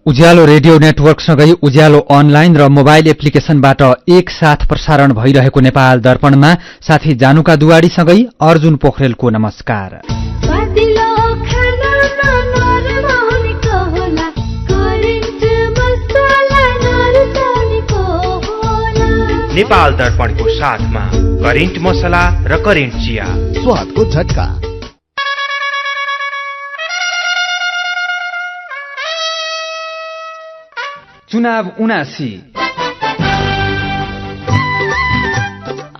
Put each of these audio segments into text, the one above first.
उज्यालो radio नेटवर्कसँगै उज्यालो online र mobile एप्लिकेशनबाट एकसाथ प्रसारण भइरहेको नेपाल दर्पणमा साथी जानुका दुवाडीसँगै अर्जुन पोखरेलको नमस्कार। नेपाल दर्पणको साथमा करेन्ट मसला र करेन्ट चिया, स्वादको झट्का। चुनाव 79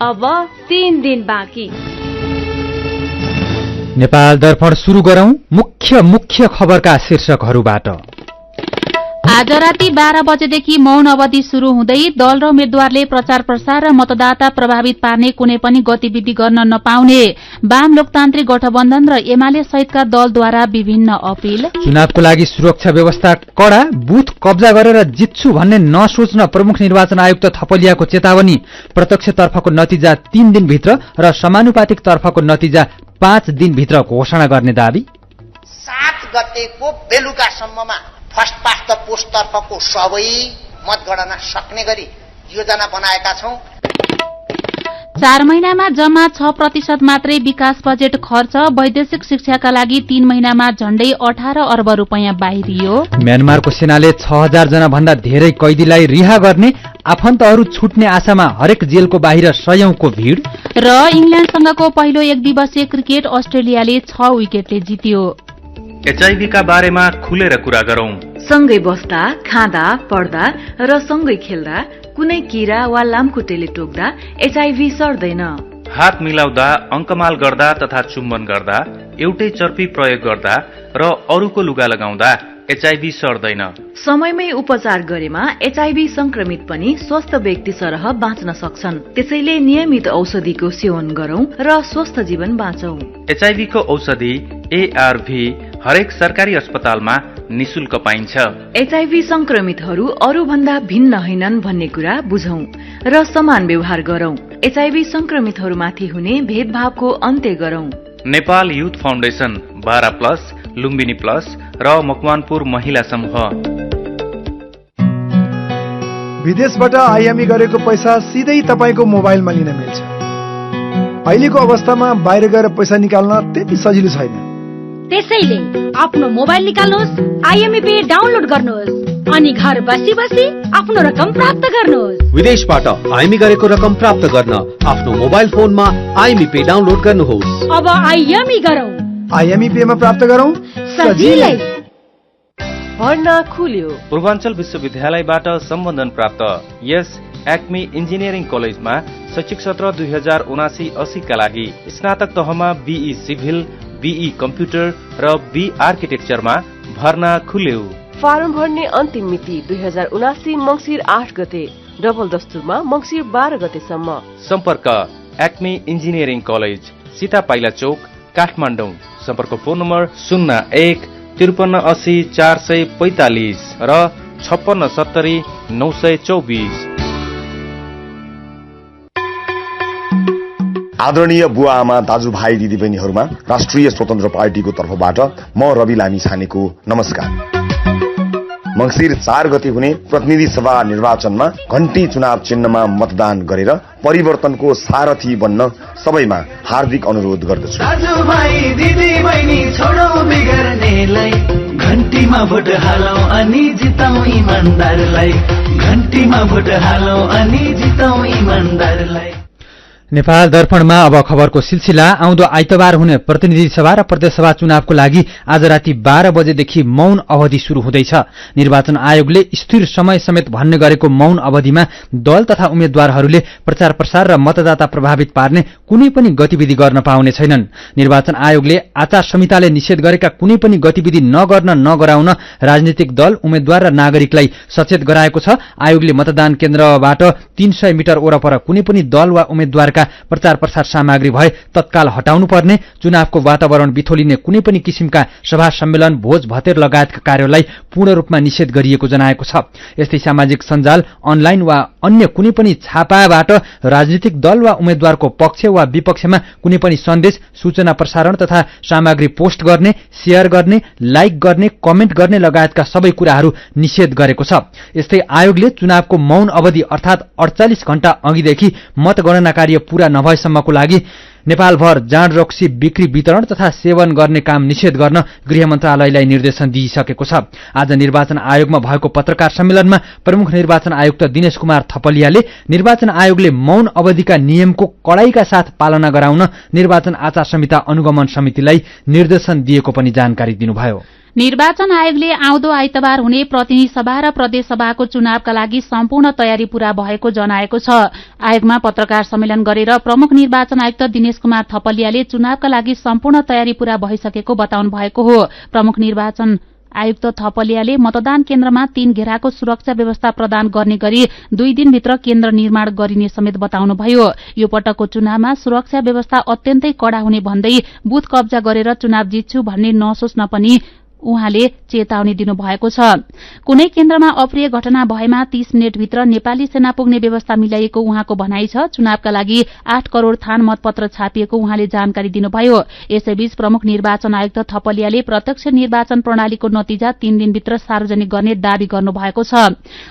अब 3 दिन बाँकी। नेपाल दर्पण सुरु गरौं मुख्य खबरका शीर्षकहरूबाट। आज राति 12 बजेदेखि मौन अवधि शुरू हुँदै दल र उम्मेद्वारले प्रचार प्रसार र मतदाता प्रभावित पार्ने कुनै पनि गतिविधि गर्न नपाउने वाम लोकतान्त्रिक गठबन्धन र एमाले सहितका दलद्वारा विभिन्न अपील। चुनावको लागि सुरक्षा व्यवस्था कड़ा, बुथ कब्जा गरेर जित्छु भन्ने नसोच्न प्रमुख निर्वाचन आयुक्त थपलियाको चेतावनी। प्रत्यक्षतर्फको नतिजा 3 दिनभित्र र समानुपातिक तर्फको नतिजा 5 दिनभित्र घोषणा गर्ने दावी। 7 गतेको बेलुकासम्ममा फर्स्ट पास्ट द पोस्ट तर्फको सबै मतगणना सक्ने गरी योजना बनाएका छौं। 4 महिनामा जम्मा 6% मात्रै विकास बजेट खर्च। वैदेशिक शिक्षाका लागि 3 महिनामा झण्डै 18 अर्ब रुपैयाँ बाहिरियो। म्यानमारको सेनाले 6000 जना भन्दा धेरै कैदीलाई रिहा गर्ने, आफन्तहरू छुट्ने आशामा हरेक जेलको बाहिर सयौंको भीड़। र इंग्ल्याण्डसँगको पहिलो 1 दिवसीय क्रिकेट अस्ट्रेलियाले 6 विकेटले जित्यो। एचआईभी का बारेमा खुलेर कुरा गरौं। सँगै बस्दा, खाँदा, पढ्दा र सँगै खेल्दा कुनै कीरा वा लामखुट्टेले टोक्दा एचआईभी सर्दैन। हात मिलाउँदा, अंकमाल गर्दा तथा चुम्बन गर्दा, एउटै चर्पी प्रयोग गर्दा र अरूको लुगा लगाउँदा एचआईभी सर्दैन। समयमै उपचार गरेमा एचआईभी संक्रमित पनि स्वस्थ व्यक्ति सरह बाँच्न सक्छन्। त्यसैले नियमित औषधिको सेवन गरौं र स्वस्थ जीवन बाँचौं। एचआईभी को औषधि एआरभी हरेक सरकारी अस्पतालमा निशुल्क पाइन्छ। एचआईभी संक्रमितहरू अरू भन्दा भिन्न होइनन् भन्ने कुरा बुझौं र समान व्यवहार गरौं। एचआईभी संक्रमितहरूमाथि हुने भेदभावको अन्त्य गरौं। Nepal youth foundation, 12+, Lumbini plus र मकवानपुर महिला समूह। विदेशबाट आयामी गरेको पैसा सिधै तपाईको मोबाइलमा लिन मिल्छ। अहिलेको अवस्थामा बाहिर गएर पैसा निकाल्न त्यति सजिलो छैन। त्यसैले आफ्नो मोबाइल निकाल्नुहोस्, आईएमई पे डाउनलोड गर्नुहोस् अनि घर बसी बसी आफ्नो रकम प्राप्त गर्नुहोस्। विदेशबाट आईएमई गरेको रकम प्राप्त गर्न आफ्नो मोबाइल फोनमा आईएमई पे डाउनलोड गर्नुहोस्। अब आईएमई गरौँ, आईएमई पे मा प्राप्त गरौँ सजिलै। भर्ना खुल्यो। पूर्वाञ्चल विश्वविद्यालयबाट सम्बन्धन प्राप्त यस एक्मी इन्जिनियरिङ कलेजमा शैक्षिक सत्र 2079-80 का लागि स्नातक तहमा बीई सिभिल, बीई कम्प्युटर र बी आर्किटेक्चरमा भर्ना खुल्यो। फारम भर्ने अन्तिम मिति 2079 मंसिर 8 गते, डबल दस्तुरमा मंसिर 12 गतेसम्म। सम्पर्क एक्मी इन्जिनियरिङ कलेज, सीता पाइला चौक, काठमाडौँ। सम्पर्क फोन नम्बर 01 53 80 445 र 56 70 924। आदरणीय बुवा आमा, दाजुभाइ, दिदीबहिनीहरूमा राष्ट्रिय स्वतन्त्र पार्टीको तर्फबाट म रवि लामी छानेको नमस्कार। मंसिर 4 गते हुने प्रतिनिधि सभा निर्वाचनमा घण्टी चुनाव चिन्हमा मतदान गरेर परिवर्तनको सारथी बन्न सबैमा हार्दिक अनुरोध गर्दछु। दाजुभाइ, दिदीबहिनी, छोडौ बिगर्नेलाई, घण्टीमा भोट हालौ अनि जिताउ इमानदारलाई, घण्टीमा भोट हालौ अनि जिताउ इमानदारलाई। नेपाल दर्पणमा अब खबरको सिलसिला। आउँदो आइतबार हुने प्रतिनिधि सभा र प्रदेशसभा चुनावको लागि आज राति 12 बजेदेखि मौन अवधि शुरू हुँदैछ। निर्वाचन आयोगले स्थिर समय समेत भन्ने गरेको मौन अवधिमा दल तथा उम्मेद्वारहरूले प्रचार प्रसार र मतदाता प्रभावित पार्ने कुनै पनि गतिविधि गर्न पाउने छैनन्। निर्वाचन आयोगले आचार संहिताले निषेध गरेका कुनै पनि गतिविधि नगराउन राजनीतिक दल, उम्मेद्वार र नागरिकलाई सचेत गराएको छ। आयोगले मतदान केन्द्रबाट 300 मिटर वरपर कुनै पनि दल वा उम्मेद्वार प्रकारका प्रचार प्रसार सामग्री भए तत्काल हटाउनुपर्ने, चुनावको वातावरण बिथोलिने कुनै पनि किसिमका सभा सम्मेलन, भोज भतेर लगायतका कार्यलाई पूर्ण रूपमा निषेध गरिएको जनाएको छ। यस्तै सामाजिक सञ्जाल, अनलाइन वा अन्य कुनै पनि छापाबाट राजनीतिक दल वा उम्मेद्वारको पक्ष वा विपक्षमा कुनै पनि सन्देश, सूचना प्रसारण तथा सामग्री पोस्ट गर्ने, शेयर गर्ने, लाइक गर्ने, कमेन्ट गर्ने लगायतका सबै कुराहरू निषेध गरेको छ। यस्तै आयोगले चुनावको मौन अवधि अर्थात् 48 घण्टा अघिदेखि मतगणना कार्य पूरा नभएसम्मको लागि नेपालभर जाँड रक्सी बिक्री, वितरण तथा सेवन गर्ने काम निषेध गर्न गृह मन्त्रालयलाई निर्देशन दिइसकेको छ। आज निर्वाचन आयोगमा भएको पत्रकार सम्मेलनमा प्रमुख निर्वाचन आयुक्त दिनेश कुमार थपलियाले निर्वाचन आयोगले मौन अवधिका नियमको कडाईका साथ पालना गराउन निर्वाचन आचार संहिता अनुगमन समितिलाई निर्देशन दिएको पनि जानकारी दिनुभयो। निर्वाचन आयोगले आउँदो आइतबार हुने प्रतिनिधि सभा र प्रदेश सभाको चुनावका लागि सम्पूर्ण तयारी पूरा भएको जनाएको छ। आयोगमा पत्रकार सम्मेलन गरेर प्रमुख निर्वाचन आयुक्त दिनेश कुमार थपलियाले चुनावका लागि सम्पूर्ण तयारी पूरा भइसकेको बताउनु भएको हो। प्रमुख निर्वाचन आयुक्त थपलियाले मतदान केन्द्रमा 3 घेराको सुरक्षा व्यवस्था प्रदान गर्ने गरी 2 दिनभित्र केन्द्र निर्माण गरिने समेत बताउनुभयो। यो पटकको चुनावमा सुरक्षा व्यवस्था अत्यन्तै कड़ा हुने भन्दै बुथ कब्जा गरेर चुनाव जित्छु भन्ने नसोच्न पनि उहाँले चेतावनी दिनुभएको छ। कुनै केन्द्रमा अप्रिय घटना भएमा 30 मिनेटभित्र नेपाली सेना पुग्ने व्यवस्था मिलाइएको उहाँको भनाइ छ। चुनावका लागि 8 करोड़ थान मतपत्र छापिएको उहाँले जानकारी दिनुभयो। यसैबीच प्रमुख निर्वाचन आयुक्त थपलियाले प्रत्यक्ष निर्वाचन प्रणालीको नतिजा 3 दिनभित्र सार्वजनिक गर्ने दावी गर्नुभएको छ।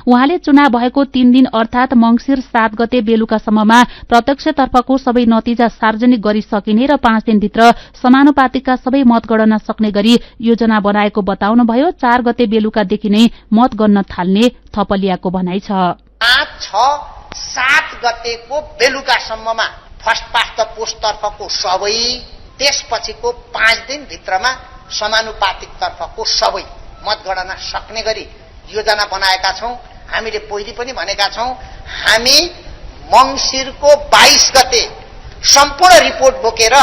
उहाँले चुनाव भएको 3 दिन अर्थात मंसिर 7 गते बेलुकासम्ममा प्रत्यक्षतर्फको सबै नतिजा सार्वजनिक गरिसकिने र 5 दिनभित्र समानुपातिकका सबै मतगणना सक्ने गरी योजना बनाएको बताउनुभयो। 4 गते बेलुकादेखि नै मत गन्न थाल्ने थपलियाको भनाइ छ। 5, 6, 7 गतेको बेलुकासम्ममा फर्स्ट पास्ट द पोस्ट तर्फको सबै, त्यसपछिको 5 दिनभित्रमा समानुपातिक तर्फको सबै मतगणना सक्ने गरी योजना बनाएका छौं। हामीले पहिले पनि भनेका छौं, हामी मंसिरको 22 गते सम्पूर्ण रिपोर्ट बोकेर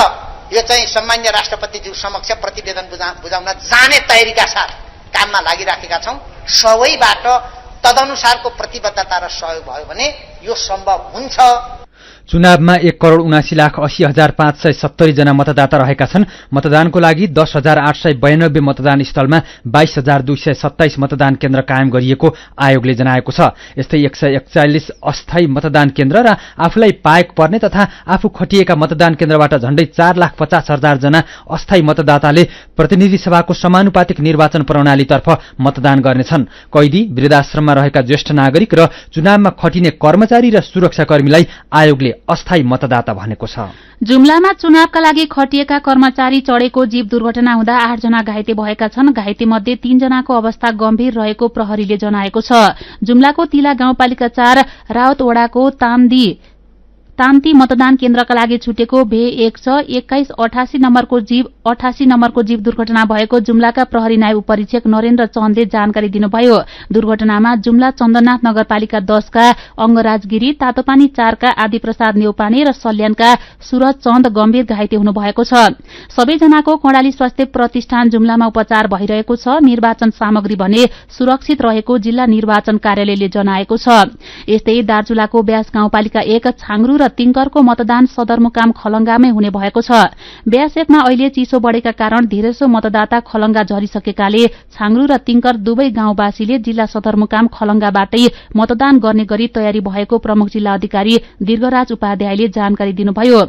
यो चाहिँ सम्मान्य राष्ट्रपतिज्यू समक्ष प्रतिवेदन बुझाउन जाने तयारीका साथ काममा लागिराखेका छौं। सबैबाट तदनुसारको प्रतिबद्धता र सहयोग भयो भने यो सम्भव हुन्छ। चुनावमा 1,79,80,570 जना मतदाता रहेका छन्। मतदानको लागि 10,892 मतदान स्थलमा 22,227 मतदान केन्द्र कायम गरिएको आयोगले जनाएको छ। यस्तै 141 अस्थायी मतदान केन्द्र र आफूलाई पाएक पर्ने तथा आफू खटिएका मतदान केन्द्रबाट झण्डै 4,50,000 जना अस्थायी मतदाताले प्रतिनिधि सभाको समानुपातिक निर्वाचन प्रणालीतर्फ मतदान गर्नेछन्। कैदी, वृद्धाश्रममा रहेका ज्येष्ठ नागरिक र चुनावमा खटिने कर्मचारी र सुरक्षाकर्मीलाई आयोगले अस्थायी मतदाता भनेको छ। जुम्लामा चुनावका लागि खटिएका कर्मचारी चढेको जीप दुर्घटना हुँदा 8 जना घाइते भएका छन्। घाइते मध्ये 3 जनाको अवस्था गम्भीर रहेको प्रहरीले जनाएको छ। जुम्लाको तिला गाउँपालिका 4 राउतवडाको तान्ती मतदान केन्द्रका लागि छुटेको भे 12188 नम्बरको जीव दुर्घटना भएको जुम्लाका प्रहरी नायब उपरीक्षक नरेन्द्र चन्दले जानकारी दिनुभयो। दुर्घटनामा जुम्ला चन्दननाथ नगरपालिका 10 का अंगराज गिरी, तातोपानी 4 का आदि प्रसाद नेउपाने र सल्यानका सूरज चन्द गम्भीर घाइते हुनु भएको छ। सबैजनाको कर्णाली स्वास्थ्य प्रतिष्ठान जुम्लामा उपचार भइरहेको छ। निर्वाचन सामग्री भने सुरक्षित रहेको जिल्ला निर्वाचन कार्यालयले जनाएको छ। यस्तै दार्चुलाको ब्यास गाउँपालिका 1 छाङ्ग्रु र तिङ्करको मतदान सदरमुकाम खलंगामै हुने भएको छ। ब्यास 1 मा अहिले चिसो बढेका कारण धेरैसो मतदाता खलंगा झरिसकेकाले छाङ्ग्रु र तिङ्कर दुवै गाउँवासीले जिल्ला सदरमुकाम खलंगाबाटै मतदान गर्ने गरी तयारी भएको प्रमुख जिल्ला अधिकारी दीर्घराज उपाध्यायले जानकारी दिनुभयो।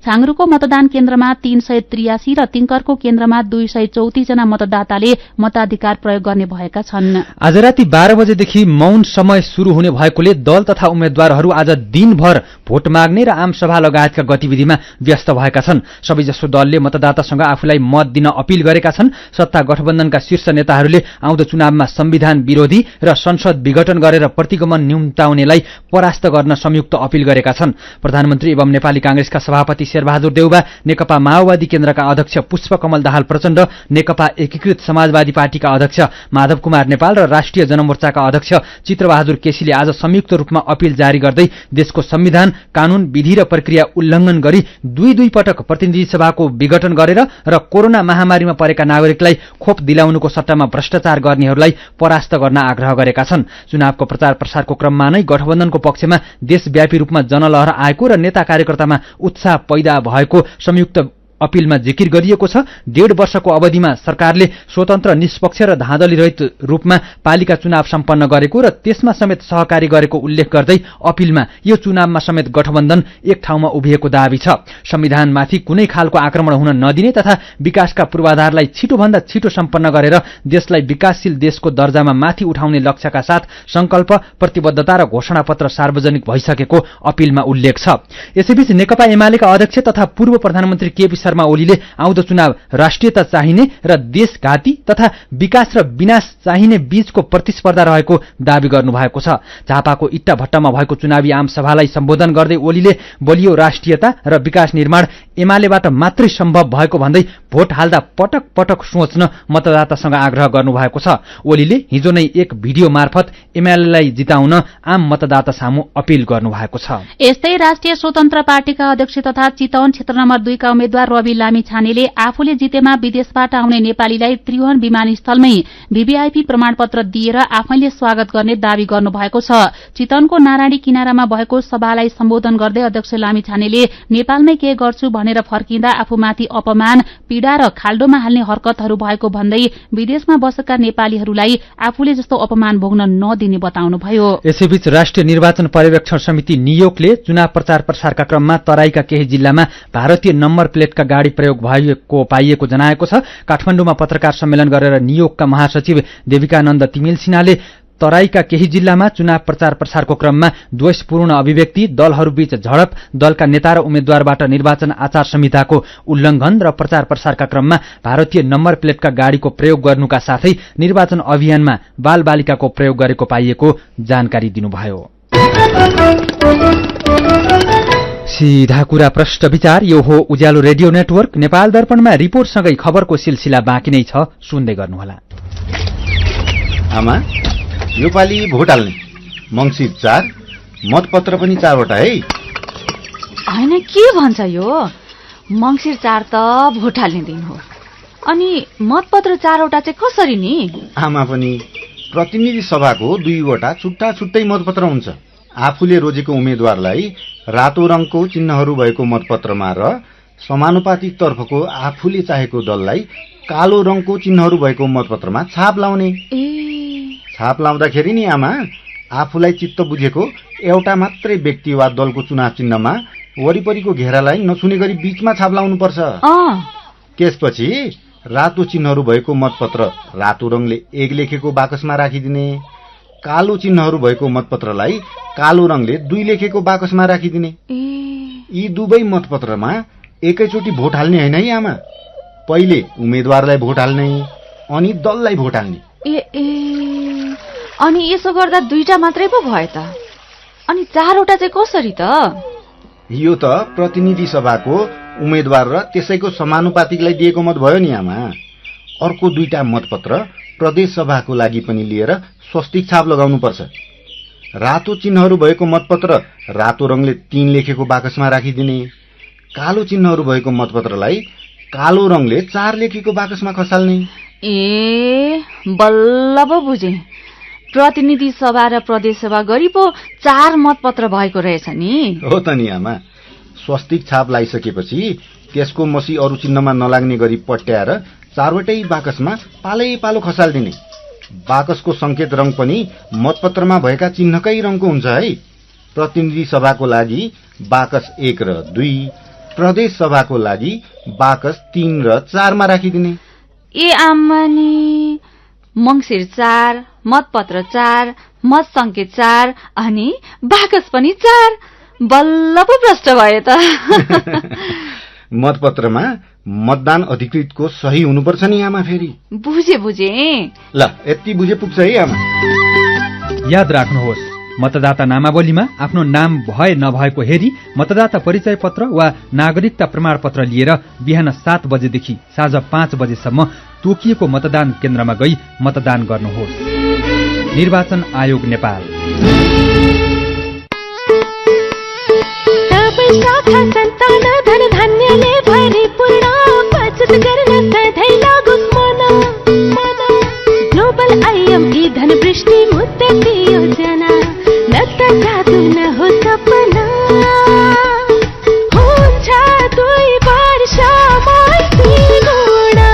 छाङ्ग्रुको मतदान केन्द्रमा 383 र तिङ्करको केन्द्रमा 234 जना मतदाताले मताधिकार प्रयोग गर्ने भएका छन्। आज राति 12 बजेदेखि मौन समय शुरू हुने भएकोले दल तथा उम्मेद्वारहरू आज दिनभर भोट माग्ने र आमसभा लगायतका गतिविधिमा व्यस्त भएका छन्। सबैजसो दलले मतदातासँग आफूलाई मत दिन अपील गरेका छन्। सत्ता गठबन्धनका शीर्ष नेताहरूले आउँदो चुनावमा संविधान विरोधी र संसद विघटन गरेर प्रतिगमन न्यूनताउनेलाई परास्त गर्न संयुक्त अपील गरेका छन्। प्रधानमन्त्री एवं नेपाली कांग्रेसका सभापति शेरबहादुर देउबा, नेकपा माओवादी केन्द्रका अध्यक्ष पुष्पकमल दाहाल प्रचण्ड, नेकपा एकीकृत समाजवादी पार्टीका अध्यक्ष माधव कुमार नेपाल र राष्ट्रिय जनमोर्चाका अध्यक्ष चित्रबहादुर केसीले आज संयुक्त रूपमा अपील जारी गर्दै देशको संविधान, कानून कानून विधि र प्रक्रिया उल्लंघन गरी दुई पटक प्रतिनिधि सभाको विघटन गरेर र कोरोना महामारीमा परेका नागरिकलाई खोप दिलाउनुको सट्टामा भ्रष्टाचार गर्नेहरूलाई परास्त गर्न आग्रह गरेका छन्। चुनावको प्रचार प्रसारको क्रममा नै गठबन्धनको पक्षमा देशव्यापी रूपमा जनलहर आएको र नेता कार्यकर्तामा उत्साह पैदा भएको संयुक्त अपीलमा जिकिर गरिएको छ। 1.5 वर्षको अवधिमा सरकारले स्वतन्त्र निष्पक्ष र धाँधली रहित रूपमा पालिका चुनाव सम्पन्न गरेको र त्यसमा समेत सहकारी गरेको उल्लेख गर्दै अपीलमा यो चुनावमा समेत गठबन्धन एक ठाउँमा उभिएको दावी छ। संविधानमाथि कुनै खालको आक्रमण हुन नदिने तथा विकासका पूर्वाधारलाई छिटोभन्दा छिटो सम्पन्न गरेर देशलाई विकासशील देशको दर्जामा माथि उठाउने लक्ष्यका साथ संकल्प, प्रतिबद्धता र घोषणापत्र सार्वजनिक भइसकेको अपीलमा उल्लेख छ। यसैबीच नेकपा एमालेका अध्यक्ष तथा पूर्व प्रधानमन्त्री केपी शर्मा ओलीले आउँदो चुनाव राष्ट्रियता चाहिने र देशघाती तथा विकास र विनाश चाहिने बीचको प्रतिस्पर्धा रहेको दावी गर्नुभएको छ। झापाको इट्टा भट्टामा भएको चुनावी आमसभालाई सम्बोधन गर्दै ओलीले बलियो राष्ट्रियता र विकास निर्माण एमालेबाट मात्रै सम्भव भएको भन्दै भोट हाल्दा पटक पटक सोच्न मतदातासँग आग्रह गर्नुभएको छ। ओलीले हिजो नै एक भिडियो मार्फत एमालेलाई जिताउन आम मतदाता सामु अपील गर्नुभएको छ। यस्तै राष्ट्रिय स्वतन्त्र पार्टीका अध्यक्ष तथा चितवन क्षेत्र नम्बर 2 का उम्मेद्वार रवि लामिछानेले आफूले जितेमा विदेशबाट आउने नेपालीलाई त्रिभुवन विमानस्थलमै भीभीआईपी प्रमाणपत्र दिएर आफैले स्वागत गर्ने दावी गर्नुभएको छ। चितवनको नारायणी किनारामा भएको सभालाई सम्बोधन गर्दै अध्यक्ष लामिछानेले नेपालमै के गर्छु भनेर फर्किँदा आफूमाथि अपमान, पीड़ा र खाल्डोमा हाल्ने हरकतहरू भएको भन्दै विदेशमा बसेका नेपालीहरूलाई आफूले जस्तो अपमान भोग्न नदिने बताउनुभयो। यसैबीच राष्ट्रिय निर्वाचन पर्यवेक्षण समिति नियोगले चुनाव प्रचार प्रसारका क्रममा तराईका केही जिल्लामा भारतीय नम्बर प्लेटका गाड़ी प्रयोग भएको पाइएको जनाएको छ। काठमाडौँमा पत्रकार सम्मेलन गरेर नियोगका महासचिव देविकानन्द तिमिल सिन्हाले तराईका केही जिल्लामा चुनाव प्रचार प्रसारको क्रममा द्वेषपूर्ण अभिव्यक्ति, दलहरूबीच झडप, दलका नेता र उम्मेद्वारबाट निर्वाचन आचार संहिताको उल्लंघन र प्रचार प्रसारका क्रममा भारतीय नम्बर प्लेटका गाड़ीको प्रयोग गर्नुका साथै निर्वाचन अभियानमा बालबालिकाको प्रयोग गरेको पाइएको जानकारी दिनुभयो। सीधा कुरा प्रश्न विचार, यो हो उज्यालो रेडियो नेटवर्क नेपाल दर्पणमा रिपोर्टसँगै खबरको सिलसिला बाँकी नै छ, सुन्दै गर्नुहोला। आमा, यो पालि भोट हाल्ने मंसिर 4, मतपत्र पनि 4वटा है। हैन, के भन्छ यो? मंसिर 4 त भोट हाल्ने दिन हो, अनि मतपत्र 4वटा चाहिँ कसरी नि? आमा पनि प्रतिनिधि सभाको 2वटा छुट्टा छुट्टै मतपत्र हुन्छ। आफूले रोजेको उम्मेद्वारलाई रातो रङको चिन्हहरू भएको मतपत्रमा र समानुपातिक तर्फको आफूले चाहेको दललाई कालो रङको चिन्हहरू भएको मतपत्रमा छाप लाउने। छाप लाउँदाखेरि नि आमा, आफूलाई चित्त बुझेको एउटा मात्रै व्यक्ति वा दलको चुनाव चिन्हमा वरिपरिको घेरालाई नछुने गरी बीचमा छाप लाउनुपर्छ। त्यसपछि रातो चिन्हहरू भएको मतपत्र रातो रङले 1 लेखेको बाकसमा राखिदिने, कालो चिन्हहरू भएको मतपत्रलाई कालो रङले 2 लेखेको बाकसमा राखिदिने। यी दुवै मतपत्रमा एकैचोटि भोट हाल्ने होइन है आमा, पहिले उम्मेद्वारलाई भोट हाल्ने अनि दललाई भोट हाल्ने। अनि यसो गर्दा 2टा मात्रै पो भयो त, अनि 4वटा चाहिँ कसरी त? यो त प्रतिनिधि सभाको उम्मेद्वार र त्यसैको समानुपातिकलाई दिएको मत भयो नि आमा। अर्को 2टा मतपत्र प्रदेश सभाको लागि पनि लिएर स्वस्तिक छाप लगाउनुपर्छ। रातो चिन्हहरू भएको मतपत्र रातो रङले 3 लेखेको बाकसमा राखिदिने, कालो चिन्हहरू भएको मतपत्रलाई कालो रङले 4 लेखेको बाकसमा खसाल्ने। बल्ल पो बुझे, प्रतिनिधि सभा र प्रदेश सभा गरी पो 4 मतपत्र भएको रहेछ नि। हो त नि आमा, स्वस्तिक छाप लगाइसकेपछि त्यसको मसी अरू चिन्हमा नलाग्ने गरी पट्याएर 4वटै बाकसमा पालै पालो खसाल्दिने। बाकसको संकेत रङ पनि मतपत्रमा भएका चिन्हकै रङको हुन्छ है। प्रतिनिधि सभाको लागि बाकस 1 र 2, प्रदेश सभाको लागि बाकस 3 र 4 मा राखिदिने। आमानी, मंसिर 4, मतपत्र 4, मत संकेत 4 अनि बाकस पनि 4। बल्ल पो प्रष्ट भयो त। मतपत्रमा मतदान अधिकृतको सही हुनुपर्छ नि आमा। फेरि बुझे ल, यति बुझे पुग्छ है आमा। याद राख्नुहोस्, मतदाता नामावलीमा आफ्नो नाम भए नभएको हेरी मतदाता परिचय पत्र वा नागरिकता प्रमाणपत्र लिएर बिहान 7 बजेदेखि साँझ 5 बजेसम्म तोकिएको मतदान केन्द्रमा गई मतदान गर्नुहोस्। निर्वाचन आयोग नेपाल। शाखा सन्तान धन धान्यले भरिपूर्ण बचत गर्न सधैँ लागोस् मन ग्लोबल आइएमई धनवृष्टि मुद्दती योजना न त जादु न हो सपना हुन्छ 2 वर्षमा सिंगुणा।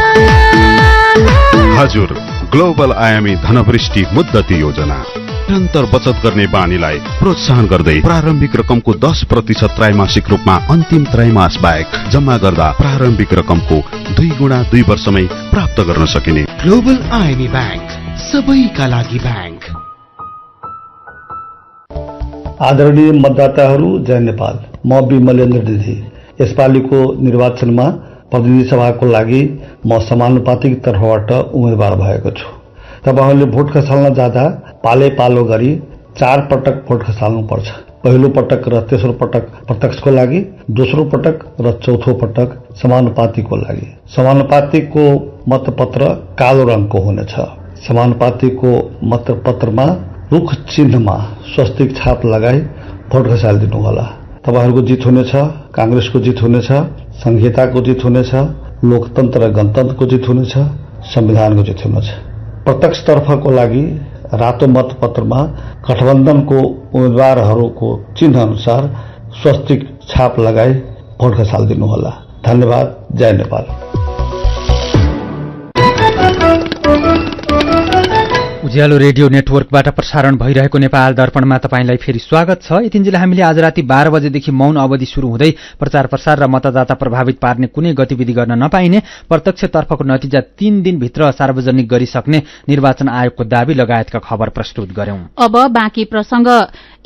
हजुर, ग्लोबल आयामी धनवृष्टि मुद्दती योजना निरन्तर बचत गर्ने बानीलाई प्रोत्साहन गर्दै प्रारम्भिक रकमको 10% त्रैमासिक रूपमा अन्तिम त्रैमास बाहेक जम्मा गर्दा प्रारम्भिक रकमको 2 गुणा 2 वर्षमै प्राप्त गर्न सकिने ग्लोबल आइएमई ब्याङ्क, सबैका लागि ब्याङ्क। आदरणीय मतदाताहरू, जय नेपाल। म विमलेन्द्र दिदी। यसपालिको निर्वाचनमा प्रतिनिधि सभाको लागि म समानुपातिक तर्फबाट उम्मेदवार भएको छु। तपाईहरूले भोट खसाल्न जाँदा पाले पालो गरी 4 पटक भोट खसाल्नुपर्छ। पहिलो पटक र तेस्रो पटक प्रत्यक्षको लागि, दोस्रो पटक र चौथो पटक समानुपातिकको लागि। समानुपातिकको मतपत्र कालो रङको हुनेछ। समानुपातिकको मतपत्रमा रुख चिन्हमा स्वस्तिक छाप लगाई भोट खसालिदिनुहोला। तपाईहरूको जित हुनेछ, कांग्रेसको जित हुनेछ, संहिताको जित हुनेछ, लोकतन्त्र र गणतन्त्रको जित हुनेछ, संविधानको जित हुनेछ। प्रत्यक्ष तर्फको लागि रातो मतपत्रमा गठबन्धनको उम्मेदवारहरूको चिन्ह अनुसार स्वस्तिक छाप लगाई भोट खसालिदिनुहोला। धन्यवाद। जय नेपाल। उज्यालो रेडियो नेटवर्कबाट प्रसारण भइरहेको नेपाल दर्पणमा तपाईंलाई फेरि स्वागत छ। यतिन्जेल हामीले आज राति 12 बजेदेखि मौन अवधि शुरू हुँदै प्रचार प्रसार र मतदाता प्रभावित पार्ने कुनै गतिविधि गर्न नपाइने, प्रत्यक्षतर्फको नतिजा 3 दिनभित्र सार्वजनिक गरिसक्ने निर्वाचन आयोगको दावी लगायतका खबर प्रस्तुत गर्यौं। अब बाँकी प्रसंग।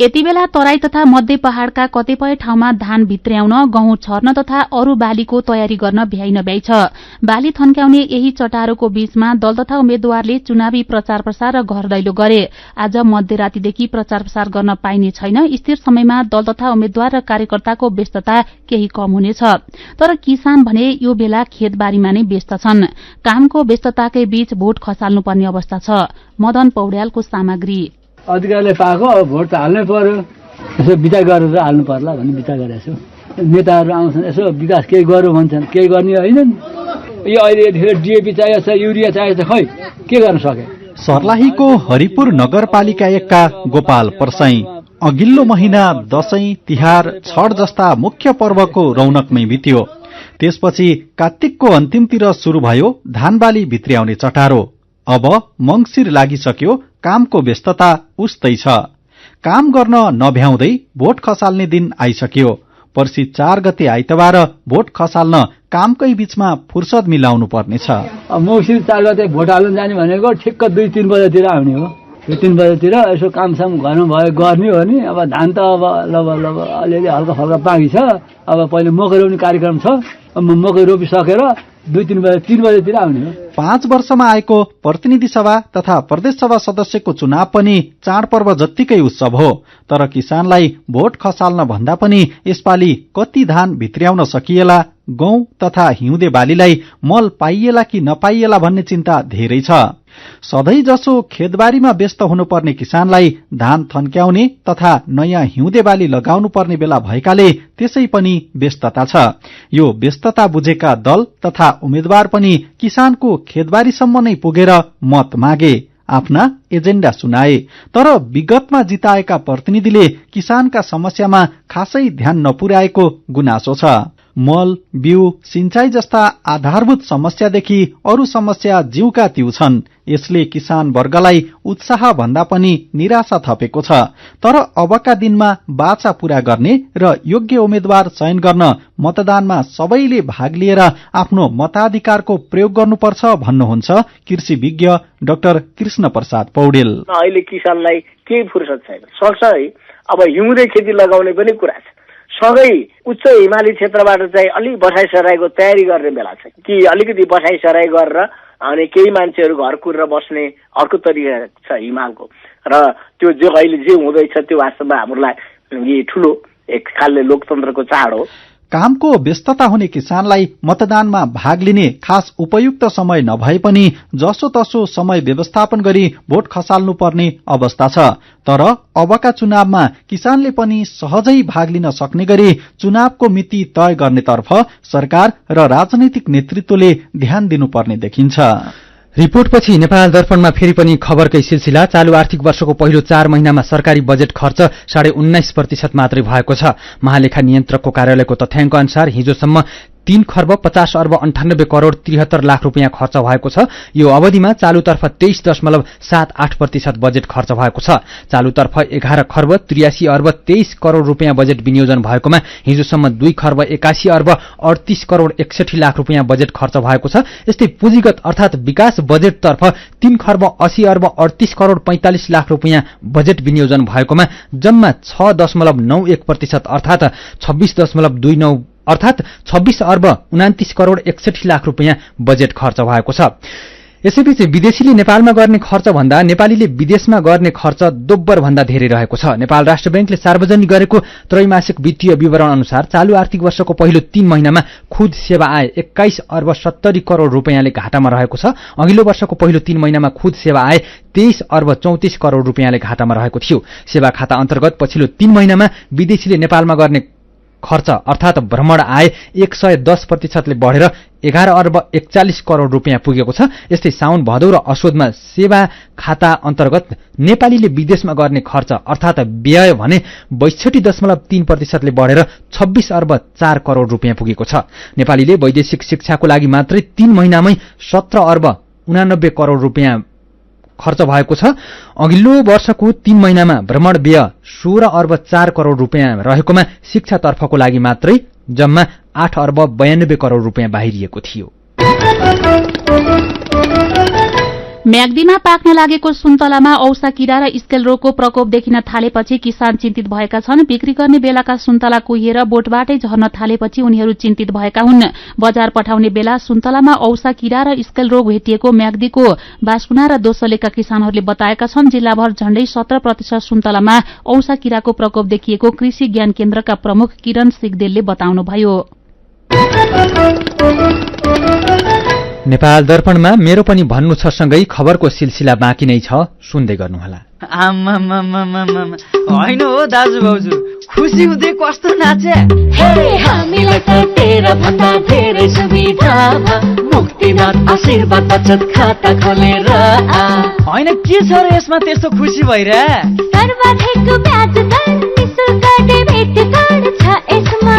यतिबेला तराई तथा मध्य पहाड़का कतिपय ठाउँमा धान भित्र्याउन, गहुँ छर्न तथा अरू बालीको तयारी गर्न भ्याइ नभ्याइ छ। बाली थन्क्याउने यही चटारोको बीचमा दल तथा उम्मेद्वारले चुनावी प्रचार प्रसार र घर दैलो गरे। आज मध्यरातीदेखि प्रचार प्रसार गर्न पाइने छैन। स्थिर समयमा दल तथा उम्मेद्वार र कार्यकर्ताको व्यस्तता केही कम हुनेछ। तर किसान भने यो बेला खेतबारीमा नै व्यस्त छन्। कामको व्यस्तताकै बीच भोट खसाल्नुपर्ने अवस्था छ। मदन पौड्यालको सामग्री। अधिकारले पाएको अब भोट त हाल्नै पर्यो, यसो विचार गरेर हाल्नु पर्ला भन्ने विचार गरेको छु। नेताहरू आउँछन्, यसो विकास केही गर्यो भन्छन्, केही गर्ने होइनन्। यो अहिले डिएपी चाहिएको छ, युरिया चाहिएको छ, खै के गर्न सके। सर्लाहीको हरिपुर नगरपालिका 1 का गोपाल परसाई अघिल्लो महिना दशैं, तिहार, छठ जस्ता मुख्य पर्वको रौनकमै बित्यो। त्यसपछि कार्तिकको अन्तिमतिर शुरू भयो धानबाली भित्र्याउने चटारो। अब मंगिर लागिसक्यो, कामको व्यस्तता उस्तै छ। काम गर्न नभ्याउँदै भोट खसाल्ने दिन आइसक्यो। पर्सि 4 गते आइतबार भोट खसाल्न कामकै बीचमा फुर्सद मिलाउनु पर्नेछ। मंगिर 4 गते भोट हाल्न जाने भनेको ठिक्क 2-3 बजेतिर आउने हो। 3 बजेतिर यसो कामसाम घरमा भयो गर्ने हो नि। अब धान त अब लब अलिअलि हल्का फल्का बाँकी छ। अब पहिले मकै रोप्ने कार्यक्रम छ। मकै रोपिसकेर 2-3 बजेतिर आउने हो। 5 वर्षमा आएको प्रतिनिधि सभा तथा प्रदेश सभा सदस्यको चुनाव पनि चाडपर्व जत्तिकै उत्सव हो। तर किसानलाई भोट खसाल्न भन्दा पनि यसपालि कति धान भित्र्याउन सकिएला, गहुँ तथा हिउँदे बालीलाई मल पाइएला कि नपाइएला भन्ने चिन्ता धेरै छ। सधैँ जसो खेतबारीमा व्यस्त हुनुपर्ने किसानलाई धान थन्क्याउने तथा नयाँ हिउँदे बाली लगाउनु पर्ने बेला भएकाले त्यसै पनि व्यस्तता छ। यो व्यस्तता बुझेका दल तथा उम्मेद्वार पनि किसानको खेतबारीसम्म नै पुगेर मत मागे, आफ्ना एजेण्डा सुनाए। तर विगतमा जिताएका प्रतिनिधिले किसानका समस्यामा खासै ध्यान नपुर्याएको गुनासो छ। मल, बिउ, सिंचाई जस्ता आधारभूत समस्यादेखि अरू समस्या जिउका तिउ छन्। यसले किसान वर्गलाई उत्साह भन्दा पनि निराशा थपेको छ। तर अबका दिनमा बाचा पूरा गर्ने र योग्य उम्मेद्वार चयन गर्न मतदानमा सबैले भाग लिएर आफ्नो मताधिकारको प्रयोग गर्नुपर्छ भन्नुहुन्छ कृषि विज्ञ डाक्टर कृष्ण प्रसाद पौडेल। अहिले किसानलाई केही फुर्सद छैन, सक्छ है। अब हिउँदे खेती लगाउने पनि कुरा छ। सँगै उच्च हिमाली क्षेत्रबाट चाहिँ अलिक बसाइसराईको तयारी गर्ने बेला छ कि अलिकति बसाइसराई गरेर अनि केही मान्छेहरू घर कुरेर बस्ने अर्को तरिका छ हिमालको। र त्यो जो अहिले जे हुँदैछ त्यो वास्तवमा हाम्रो लागि ठुलो एक खालले लोकतन्त्रको चाड हो। कामको व्यस्तता हुने किसानलाई मतदानमा भाग लिने खास उपयुक्त समय नभए पनि जसोतसो समय व्यवस्थापन गरी भोट खसाल्नुपर्ने अवस्था छ। तर अबका चुनावमा किसानले पनि सहजै भाग लिन सक्ने गरी चुनावको मिति तय गर्नेतर्फ सरकार र राजनैतिक नेतृत्वले ध्यान दिनुपर्ने देखिन्छ। रिपोर्टपछि नेपाल दर्पणमा फेरि पनि खबरकै सिलसिला। चालू आर्थिक वर्षको पहिलो 4 महिनामा सरकारी बजेट खर्च 19.5% मात्रै भएको छ। महालेखा नियन्त्रकको कार्यालयको तथ्याङ्क अनुसार हिजोसम्म 3 खर्ब 50 अर्ब 98 करोड़ 73 लाख रुपियाँ खर्च भएको छ। यो अवधिमा चालुतर्फ 23.78% बजेट खर्च भएको छ। चालुतर्फ 11 खर्ब 83 अर्ब 23 करोड़ रुपियाँ बजेट विनियोजन भएकोमा हिजोसम्म 2 खर्ब 81 अर्ब 38 करोड़ 61 लाख रुपियाँ बजेट खर्च भएको छ। यस्तै पुँजीगत अर्थात विकास बजेटतर्फ 3 खर्ब 80 अर्ब 38 करोड़ 45 लाख रुपियाँ बजेट विनियोजन भएकोमा जम्मा 6.91% अर्थात 26 अर्ब 29 करोड़ 61 लाख रुपियाँ बजेट खर्च भएको छ। यसैबीच विदेशीले नेपालमा गर्ने खर्च भन्दा नेपालीले विदेशमा गर्ने खर्च दोब्बर भन्दा धेरै रहेको छ। नेपाल राष्ट्र बैंकले सार्वजनिक गरेको त्रैमासिक वित्तीय विवरण अनुसार चालू आर्थिक वर्षको पहिलो 3 महिनामा खुद सेवा आय 21 अर्ब 70 करोड़ रुपियाँले घाटामा रहेको छ। अघिल्लो वर्षको पहिलो 3 महिनामा खुद सेवा आय 23 अर्ब 34 करोड़ रुपियाँले घाटामा रहेको थियो। सेवा खाता अन्तर्गत पछिल्लो 3 महिनामा विदेशीले नेपालमा गर्ने खर्च अर्थात भ्रमण आय 110% बढेर 11 अर्ब 41 करोड़ रुपियाँ पुगेको छ। यस्तै साउन भदौ र असोजमा सेवा खाता अन्तर्गत नेपालीले विदेशमा गर्ने खर्च अर्थात व्यय भने 62.3% बढेर 26 अर्ब 4 करोड़ रुपियाँ पुगेको छ। नेपालीले वैदेशिक शिक्षाको लागि मात्रै 3 महिनामै 17 अर्ब 89 करोड़ रुपियाँ खर्च भएको छ। अघिल्लो वर्षको 3 महिनामा भ्रमण व्यय 16 अर्ब 4 करोड़ रुपियाँ रहेकोमा शिक्षातर्फको लागि मात्रै जम्मा 8 अर्ब 92 करोड़ रुपियाँ बाहिरिएको थियो। म्याग्दीमा पाक्न लागेको सुन्तलामा औसा किरा र स्केल रोगको प्रकोप देखिन थालेपछि किसान चिन्तित भएका छन्। बिक्री गर्ने बेलाका सुन्तला कुहिएर बोटबाटै झर्न थालेपछि उनीहरू चिन्तित भएका हुन्। बजार पठाउने बेला सुन्तलामा औसा किरा र स्केल रोग भेटिएको म्याग्दीको बास्कुना र दोसलेका किसानहरूले बताएका छन्। जिल्लाभर झण्डै 17% सुन्तलामा औसा किराको प्रकोप देखिएको कृषि ज्ञान केन्द्रका प्रमुख किरण सिगदेलले बताउनुभयो। नेपाल दर्पणमा मेरो पनि भन्नु छ सँगै खबरको सिलसिला बाँकी नै छ, सुन्दै गर्नुहोला। होइन हो दाजु भाउजू, खुसी हुँदै कस्तो नाचे। हामीलाई त तेरा भन्दा धेरै सुविधा मुक्तिनाथ आशीर्वाद बचत खाता खोलेर। होइन के छ र यसमा त्यस्तो खुसी भइरा? सर्वाधिक ब्याज दर निशुल्क डेबिट कार्ड छ यसमा।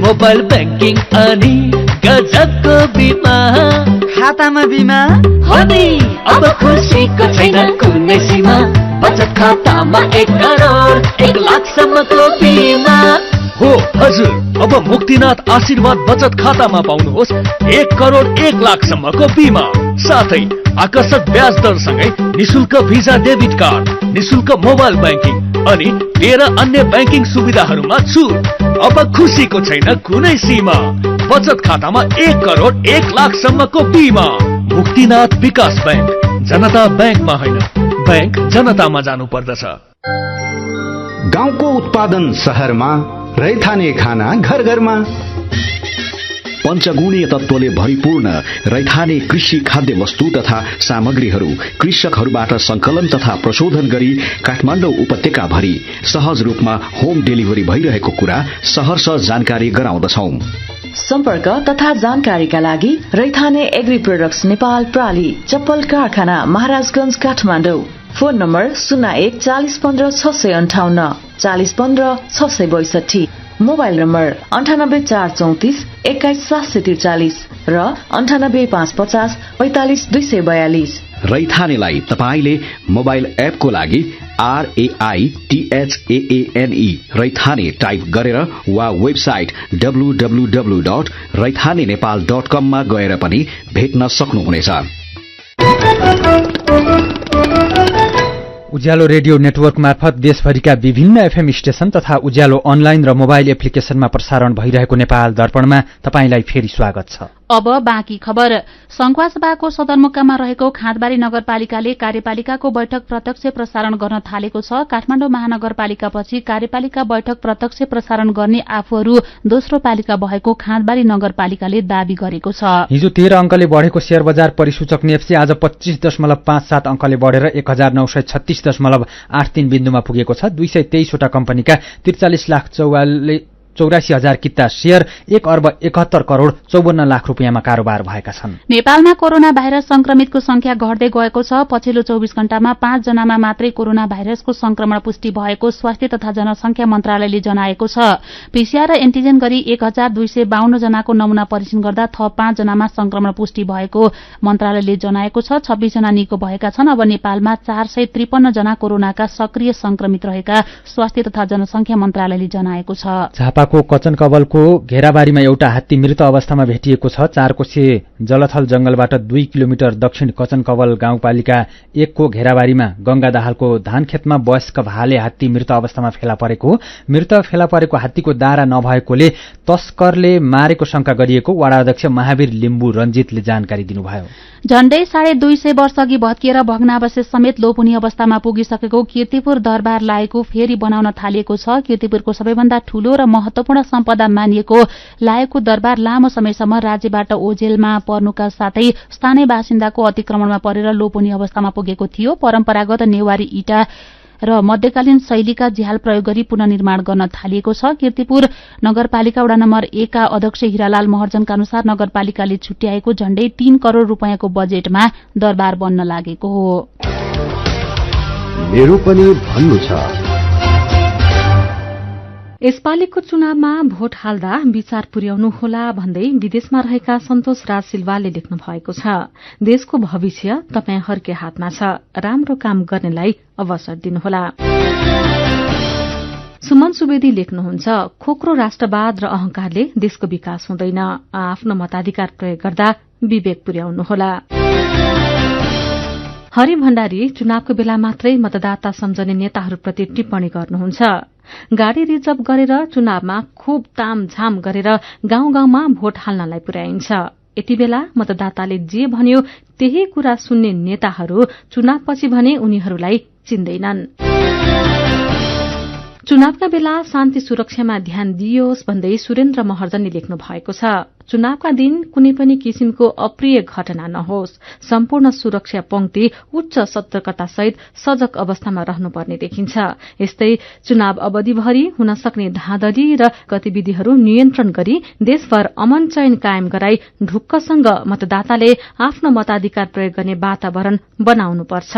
मोबाइल ब्याङ्किङ अनि गजबको बिमा। खातामा बिमा हो नि, अब खुसीको छैन कुनै सीमा। बचत खातामा 1 करोड 1 लाखसम्मको बिमा। हो हजुर, अब मुक्तिनाथ आशीर्वाद बचत खातामा पाउनुहोस् 1 करोड 1 लाखसम्मको बिमा, साथै आकर्षक ब्याज दरसँगै निशुल्क भिजा डेबिट कार्ड, निशुल्क मोबाइल ब्याङ्किङ अनि 13 अन्य ब्याङ्किङ सुविधाहरूमा छुट। अब खुसीको छैन कुनै सीमा। बचत खातामा 1 करोड 1 लाखसम्मको बिमा। मुक्तिनाथ विकास बैंक, जनता बैंकमा होइन, बैंक जनतामा जानु पर्दछ। गाउँको उत्पादन शहरमा, रैथाने खाना घर घरमा। पञ्चगुणीय तत्त्वले भरिपूर्ण रैथाने कृषि खाद्य वस्तु तथा सामग्रीहरू कृषकहरूबाट संकलन तथा प्रशोधन गरी काठमाडौँ उपत्यका भरि सहज रूपमा होम डेलिभरी भइरहेको कुरा सहर्ष जानकारी गराउँदछौं। सम्पर्क तथा जानकारीका लागि रैथाने एग्री प्रोडक्ट्स नेपाल प्राली, चप्पल कारखाना, Maharajganj, Kathmandu. Phone number 01 40 15 658 40 15 662। Mobile number 98 434 21 743 र 98 550 45 242। रैथानेलाई तपाईले मोबाइल एपको लागि RAITHAANE रैथाने टाइप गरेर वा वेबसाइट www.raithanenepal.com मा गएर पनि भेट्न सक्नुहुनेछ। उज्यालो रेडियो नेटवर्क मार्फत देशभरिका विभिन्न एफएम स्टेशन तथा उज्यालो अनलाइन र मोबाइल एप्लिकेशनमा प्रसारण भइरहेको नेपाल दर्पणमा तपाईंलाई फेरि स्वागत छ। अब बाँकी खबर। संखुवासभाको सदरमुकाममा रहेको खाँदबारी नगरपालिकाले कार्यपालिकाको बैठक प्रत्यक्ष प्रसारण गर्न थालेको छ। काठमाडौँ महानगरपालिकापछि कार्यपालिका बैठक प्रत्यक्ष प्रसारण गर्ने आफूहरू दोस्रो पालिका भएको खाँदबारी नगरपालिकाले दावी गरेको छ। हिजो 13 अंकले बढेको शेयर बजार परिसूचक नेप्सी आज 25.57 अंकले बढेर 1936.83 बिन्दुमा पुगेको छ। 223 वटा कम्पनीका 43,84,000 किता शेयर 1,71,54,54,00,000 रुपियाँमा कारोबार भएका छन्। नेपालमा कोरोना भाइरस संक्रमितको संख्या घट्दै गएको छ। पछिल्लो 24 घण्टामा 5 जनामा मात्रै कोरोना भाइरसको संक्रमण पुष्टि भएको स्वास्थ्य तथा जनसंख्या मन्त्रालयले जनाएको छ। पीसीआर र एन्टिजेन गरी 1252 जनाको नमूना परीक्षण गर्दा थप 5 जनामा संक्रमण पुष्टि भएको मन्त्रालयले जनाएको छ। 26 जना निको भएका छन्। अब नेपालमा 453 जना कोरोनाका सक्रिय संक्रमित रहेका स्वास्थ्य तथा जनसंख्या मन्त्रालयले जनाएको छ। झापाको कचनकवलको घेराबारीमा एउटा हात्ती मृत अवस्थामा भेटिएको छ। 4 कोसे जलथल जंगलबाट 2 किलोमिटर दक्षिण कचनकवल गाउँपालिका 1 को घेराबारीमा गंगा दाहालको धानखेतमा वयस्क भाले हात्ती मृत अवस्थामा फेला परेको। मृत फेला परेको हात्तीको दारा नभएकोले तस्करले मारेको शंका गरिएको वडा अध्यक्ष महावीर लिम्बू रञ्जितले जानकारी दिनुभयो। झण्डै 250 वर्षअघि भत्किएर भग्नावशेष समेत लोप हुने अवस्थामा पुगिसकेको कीर्तिपुर दरबार लायकु फेरि बनाउन थालिएको छ। कीर्तिपुरको सबैभन्दा ठूलो र महत्वपूर्ण सम्पदा मानिएको लायकु दरबार लामो समयसम्म राज्यबाट ओझेलमा पर्नुका साथै स्थानीय बासिन्दाको अतिक्रमणमा परेर लोप हुने अवस्थामा पुगेको थियो। परम्परागत नेवारी इँटा र मध्यकालीन शैलीका झ्याल प्रयोग गरी पुनर्निर्माण गर्न थालिएको छ। कीर्तिपुर नगरपालिका वडा नम्बर 1 का अध्यक्ष हिरालाल महर्जनका अनुसार नगरपालिकाले छुट्याएको झण्डै 3 करोड़ रूपियाँको बजेटमा दरबार बन्न लागेको हो। मेरो पनि भन्नु छ। यसपालिको चुनावमा भोट हाल्दा विचार पुर्याउनु होला भन्दै विदेशमा रहेका सन्तोष राज सिल्वाले लेख्नु भएको छ। देशको भविष्य तपाईहरुकै हातमा छ। राम्रो काम गर्नेलाई अवसर दिनुहोला। सुमन सुवेदी लेख्नुहुन्छ, खोक्रो राष्ट्रवाद र अहंकारले देशको विकास हुँदैन। आफ्नो मताधिकार प्रयोग गर्दा विवेक पुर्याउनुहोला। हरि भण्डारी चुनावको बेला मात्रै मतदाता सम्झने नेताहरूप्रति टिप्पणी गर्नुहुन्छ। गाड़ी रिजर्भ गरेर चुनावमा खूब तामझाम गरेर गाउँ गाउँमा भोट हाल्नलाई पुर्याइन्छ। यति बेला मतदाताले जे भन्यो त्यही कुरा सुन्ने नेताहरू चुनावपछि भने उनीहरूलाई चिन्दैनन्। चुनावका बेला शान्ति सुरक्षामा ध्यान दिइयोस् भन्दै सुरेन्द्र महर्जनले लेख्नु भएको छ। चुनावका दिन कुनै पनि किसिमको अप्रिय घटना नहोस्। सम्पूर्ण सुरक्षा पंक्ति उच्च सतर्कतासहित सजग अवस्थामा रहनुपर्ने देखिन्छ। यस्तै चुनाव अवधिभरि हुन सक्ने धाँधली र गतिविधिहरू नियन्त्रण गरी देशभर अमन चयन कायम गराई ढुक्कसँग मतदाताले आफ्नो मताधिकार प्रयोग गर्ने वातावरण बनाउनुपर्छ।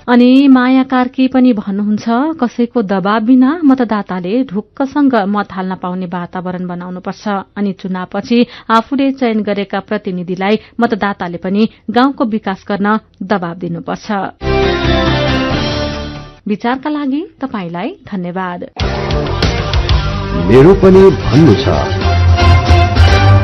अनि माया कार्की पनि भन्नुहुन्छ, कसैको दबाव बिना मतदाताले ढुक्कसँग मत हाल्न पाउने वातावरण बनाउनुपर्छ। अनि चुनावपछि आफूले चयन गरेका प्रतिनिधिलाई मतदाताले पनि गाउँको विकास गर्न दबाव दिनुपर्छ। विचारका लागि तपाईलाई धन्यवाद। मेरो पनि भन्नु छ।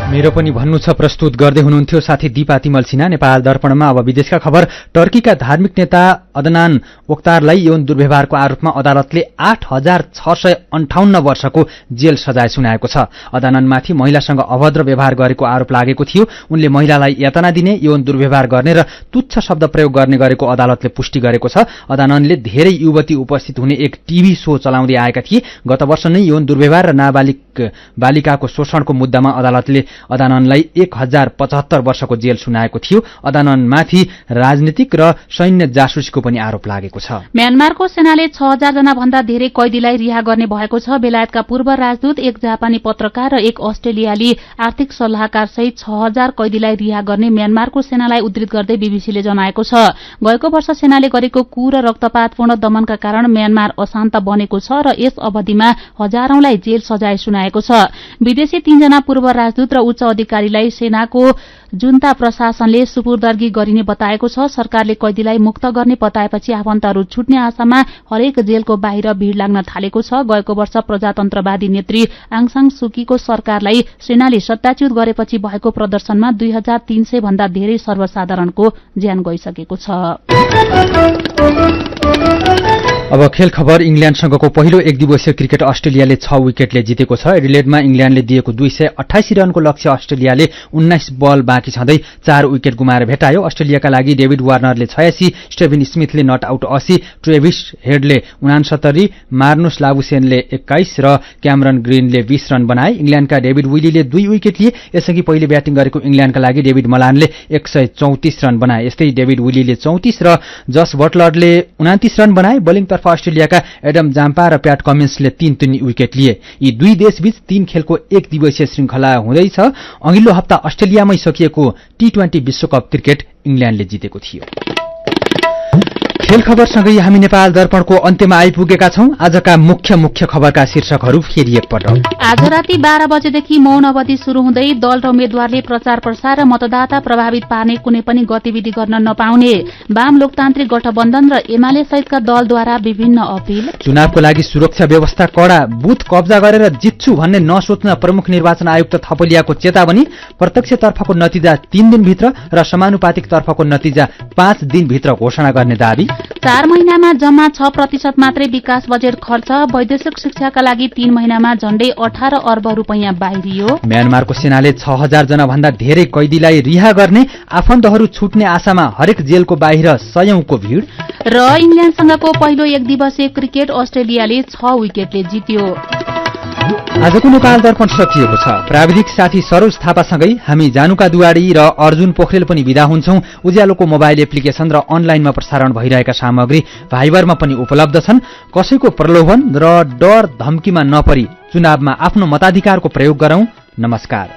मेरो पनि भन्नु छ प्रस्तुत गर्दै हुनुहुन्थ्यो साथी दीपा तिमल सिन्हा। नेपाल दर्पणमा अब विदेशका खबर। टर्कीका धार्मिक नेता अदनान ओक्तारलाई यौन दुर्व्यवहारको आरोपमा अदालतले 8,658 वर्षको जेल सजाय सुनाएको छ। अदनानमाथि महिलासँग अभद्र व्यवहार गरेको आरोप लागेको थियो। उनले महिलालाई यातना दिने, यौन दुर्व्यवहार गर्ने र तुच्छ शब्द प्रयोग गर्ने गरेको अदालतले पुष्टि गरेको छ। अदनानले धेरै युवती उपस्थित हुने एक टिभी शो चलाउँदै आएका थिए। गत वर्ष नै यौन दुर्व्यवहार र नाबालिग बालिकाको शोषणको मुद्दामा अदालतले अदनानलाई 1075 वर्षको जेल सुनाएको थियो। अदनानमाथि राजनीतिक र सैन्य जासुसीको पनि आरोप लागेको छ। म्यानमारको सेनाले 6000 जना भन्दा धेरै कैदीलाई रिहा गर्ने भएको छ। बेलायतका पूर्व राजदूत, एक जापानी पत्रकार र एक अस्ट्रेलियाली आर्थिक सल्लाहकार सहित 6000 कैदीलाई रिहा गर्ने म्यानमारको सेनालाई उद्धृत गर्दै बीबीसीले जनाएको छ। गएको वर्ष सेनाले गरेको कु र रक्तपातपूर्ण दमनका कारण म्यानमार अशान्त बनेको छ र यस अवधिमा हजारौंलाई जेल सजाय सुनाएको छ। विदेशी 3 जना पूर्व राजदूत र उच्च अधिकारीलाई सेनाको जुन्ता प्रशासनले सुपुर्दगी गरिने बताएको छ। सरकारले कैदीलाई मुक्त गर्ने बताएपछि आफन्तहरू छुट्ने आशामा हरेक जेलको बाहिर भीड़ लाग्न थालेको छ। गएको वर्ष प्रजातन्त्रवादी नेत्री आङ सान सुकीको सरकारलाई सेनाले सत्ताच्युत गरेपछि भएको प्रदर्शनमा 2300 भन्दा धेरै सर्वसाधारणको ज्यान गइसकेको छ। अब खेल खबर। इङ्ल्याण्डसँगको पहिलो एकदिवसीय क्रिकेट अस्ट्रेलियाले 6 विकेटले जितेको छ। एडिलेडमा इङ्ल्याण्डले दिएको 288 रनको लक्ष्य अस्ट्रेलियाले 19 बल बाँकी छँदै 4 विकेट गुमाएर भेटायो। अस्ट्रेलियाका लागि डेभिड वार्नरले 86, स्टेभेन स्मिथले नट आउट 80, ट्रेभिस हेडले 69, मार्नुस लाबुसेनले 21 र क्यामरन ग्रिनले 20 रन बनाए। इङ्ल्याण्डका डेभिड विलीले 2 विकेट लिए। यसअघि पहिले ब्याटिङ गरेको इङ्ल्याण्डका लागि डेभिड मलानले 134 रन बनाए। यस्तै डेभिड विलीले 34 र जस बटलरले 29 रन बनाए। बोलिङतर्फ अस्ट्रेलियाका एडम जाम्पा र प्याट कमिन्सले 3 विकेट लिए। यी दुई देशबीच 3 खेलको एक दिवसीय श्रृङ्खला हुँदैछ। अघिल्लो हप्ता अस्ट्रेलियामै सकिएको T20 विश्वकप क्रिकेट इङ्ल्याण्डले जितेको थियो। खेल खबरसँगै हामी नेपाल दर्पणको अन्त्यमा आइपुगेका छौं। आजका मुख्य खबरका शीर्षकहरू फेरि एकपटक। आज राति 12 बजेदेखि मौन अवधि शुरू हुँदै दल र उम्मेद्वारले प्रचार प्रसार र मतदाता प्रभावित पार्ने कुनै पनि गतिविधि गर्न नपाउने वाम लोकतान्त्रिक गठबन्धन र एमाले सहितका दलद्वारा विभिन्न अपील। चुनावको लागि सुरक्षा व्यवस्था कडा, बुथ कब्जा गरेर जित्छु भन्ने नसोच्न प्रमुख निर्वाचन आयुक्त थपलियाको चेतावनी। प्रत्यक्षतर्फको नतिजा 3 दिनभित्र र समानुपातिक तर्फको नतिजा 5 दिनभित्र घोषणा गर्ने दावी। 4 महिनामा जम्मा 6% मात्रै विकास बजेट खर्च। वैदेशिक शिक्षाका लागि 3 महिनामा झण्डै 18 अर्ब रुपैयाँ बाहिरियो। म्यानमारको सेनाले 6000 जना भन्दा धेरै कैदीलाई रिहा गर्ने, आफन्तहरू छुट्ने आशामा हरेक जेलको बाहिर सयौंको भीड़। र इङ्ल्याण्डसँगको पहिलो एकदिवसीय क्रिकेट अस्ट्रेलियाले 6 विकेटले जित्यो। आजको नेपाल दर्पण सकिएको छ। प्राविधिक साथी सरोज थापासँगै हामी जानुका दुवाडी र अर्जुन पोखरेल पनि विदा हुन्छौं। उज्यालोको मोबाइल एप्लिकेशन र अनलाइनमा प्रसारण भइरहेका सामग्री भाइबरमा पनि उपलब्ध छन्। कसैको प्रलोभन र डर धम्कीमा नपरी चुनावमा आफ्नो मताधिकारको प्रयोग गरौं। नमस्कार।